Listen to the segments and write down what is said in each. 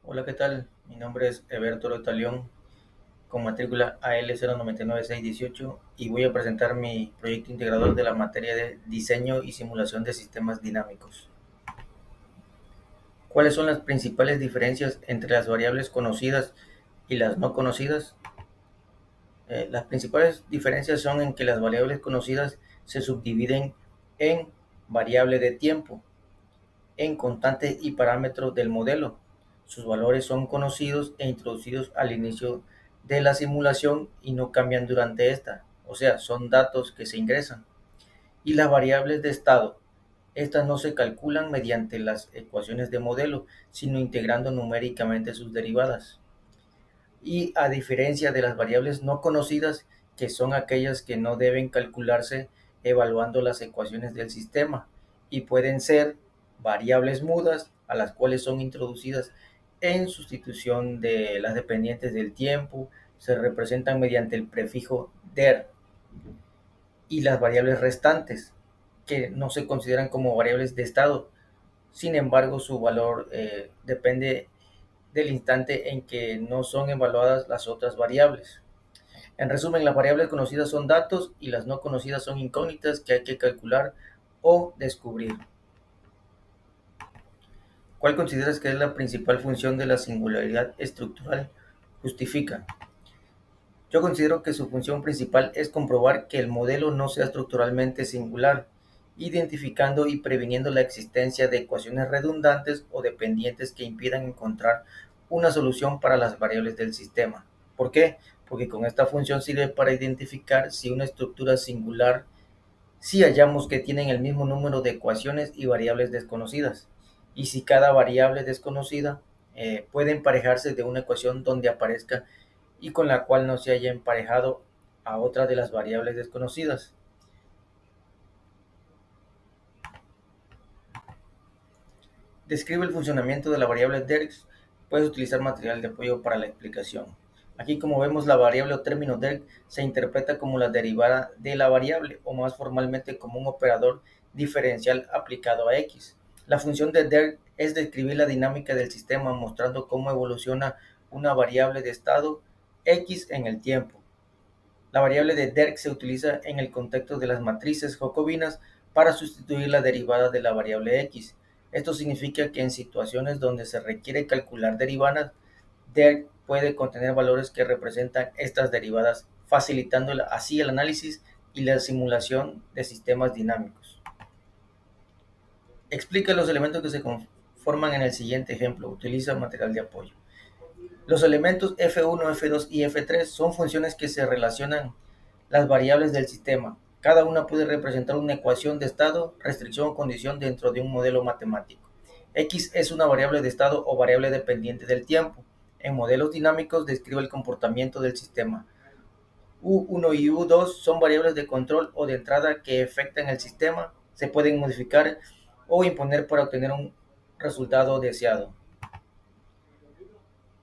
Hola, ¿qué tal? Mi nombre es Eberto León con matrícula AL099618 y voy a presentar mi proyecto integrador de la materia de diseño y simulación de sistemas dinámicos. ¿Cuáles son las principales diferencias entre las variables conocidas y las no conocidas? Las principales diferencias son en que las variables conocidas se subdividen en variable de tiempo, en constantes y parámetros del modelo. Sus valores son conocidos e introducidos al inicio de la simulación y no cambian durante esta, o sea, son datos que se ingresan. Y las variables de estado, estas no se calculan mediante las ecuaciones de modelo, sino integrando numéricamente sus derivadas. Y a diferencia de las variables no conocidas, que son aquellas que no deben calcularse evaluando las ecuaciones del sistema y pueden ser variables mudas a las cuales son introducidas en sustitución de las dependientes del tiempo, se representan mediante el prefijo der, y las variables restantes, que no se consideran como variables de estado. Sin embargo, su valor depende del instante en que no son evaluadas las otras variables. En resumen, las variables conocidas son datos y las no conocidas son incógnitas que hay que calcular o descubrir. ¿Cuál consideras que es la principal función de la singularidad estructural? Justifica. Yo considero que su función principal es comprobar que el modelo no sea estructuralmente singular, identificando y previniendo la existencia de ecuaciones redundantes o dependientes que impidan encontrar una solución para las variables del sistema. ¿Por qué? Porque con esta función sirve para identificar si una estructura singular, si hallamos que tienen el mismo número de ecuaciones y variables desconocidas, y si cada variable desconocida puede emparejarse de una ecuación donde aparezca y con la cual no se haya emparejado a otra de las variables desconocidas. Describe el funcionamiento de la variable Derx. Puedes utilizar material de apoyo para la explicación. Aquí, como vemos, la variable o término Derx se interpreta como la derivada de la variable o más formalmente como un operador diferencial aplicado a x. La función de Derx es describir la dinámica del sistema mostrando cómo evoluciona una variable de estado x en el tiempo. La variable de Derk se utiliza en el contexto de las matrices jacobinas para sustituir la derivada de la variable x. Esto significa que en situaciones donde se requiere calcular derivadas, Derk puede contener valores que representan estas derivadas, facilitando así el análisis y la simulación de sistemas dinámicos. Explica los elementos que se conforman en el siguiente ejemplo. Utiliza material de apoyo. Los elementos f1, f2 y f3 son funciones que se relacionan las variables del sistema. Cada una puede representar una ecuación de estado, restricción o condición dentro de un modelo matemático. X es una variable de estado o variable dependiente del tiempo. En modelos dinámicos describe el comportamiento del sistema. U1 y U2 son variables de control o de entrada que afectan el sistema, se pueden modificar o imponer para obtener un resultado deseado.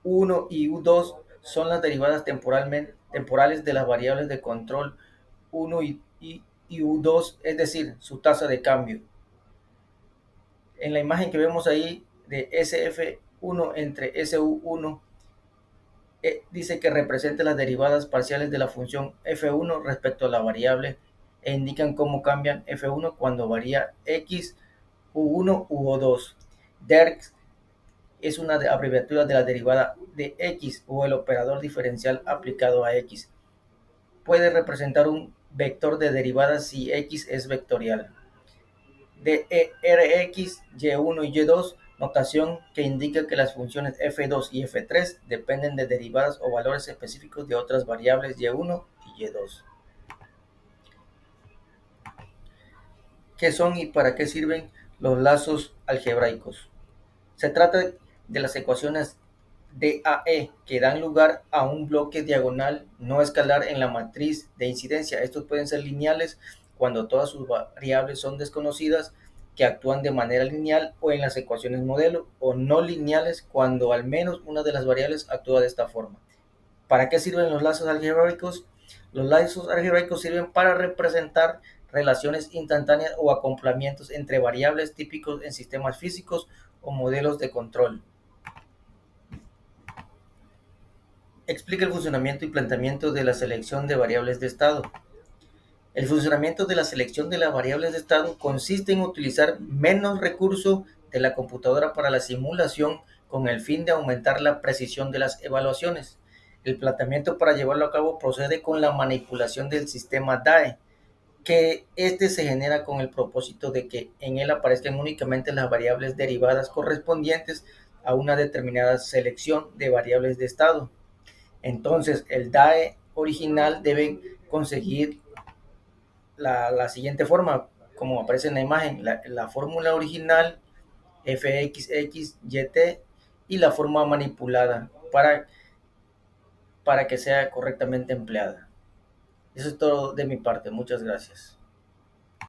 U1 y U2 son las derivadas temporales de las variables de control 1 y U2, es decir, su tasa de cambio. En la imagen que vemos ahí de SF1 entre SU1, dice que representa las derivadas parciales de la función F1 respecto a la variable e indican cómo cambian F1 cuando varía X, U1 u O2. DERX es una abreviatura de la derivada de X o el operador diferencial aplicado a X. Puede representar un vector de derivadas si X es vectorial. De Rx, Y1 y Y2, notación que indica que las funciones f2 y f3 dependen de derivadas o valores específicos de otras variables Y1 y Y2. ¿Qué son y para qué sirven los lazos algebraicos? Se trata de las ecuaciones DAE que dan lugar a un bloque diagonal no escalar en la matriz de incidencia. Estos pueden ser lineales cuando todas sus variables son desconocidas, que actúan de manera lineal o en las ecuaciones modelo, o no lineales cuando al menos una de las variables actúa de esta forma. ¿Para qué sirven los lazos algebraicos? Los lazos algebraicos sirven para representar relaciones instantáneas o acoplamientos entre variables típicos en sistemas físicos o modelos de control. Explica el funcionamiento y planteamiento de la selección de variables de estado. El funcionamiento de la selección de las variables de estado consiste en utilizar menos recursos de la computadora para la simulación con el fin de aumentar la precisión de las evaluaciones. El planteamiento para llevarlo a cabo procede con la manipulación del sistema DAE, que este se genera con el propósito de que en él aparezcan únicamente las variables derivadas correspondientes a una determinada selección de variables de estado. Entonces, el DAE original debe conseguir la siguiente forma, como aparece en la imagen, la fórmula original fxx,y,t y la forma manipulada para que sea correctamente empleada. Eso es todo de mi parte. Muchas gracias.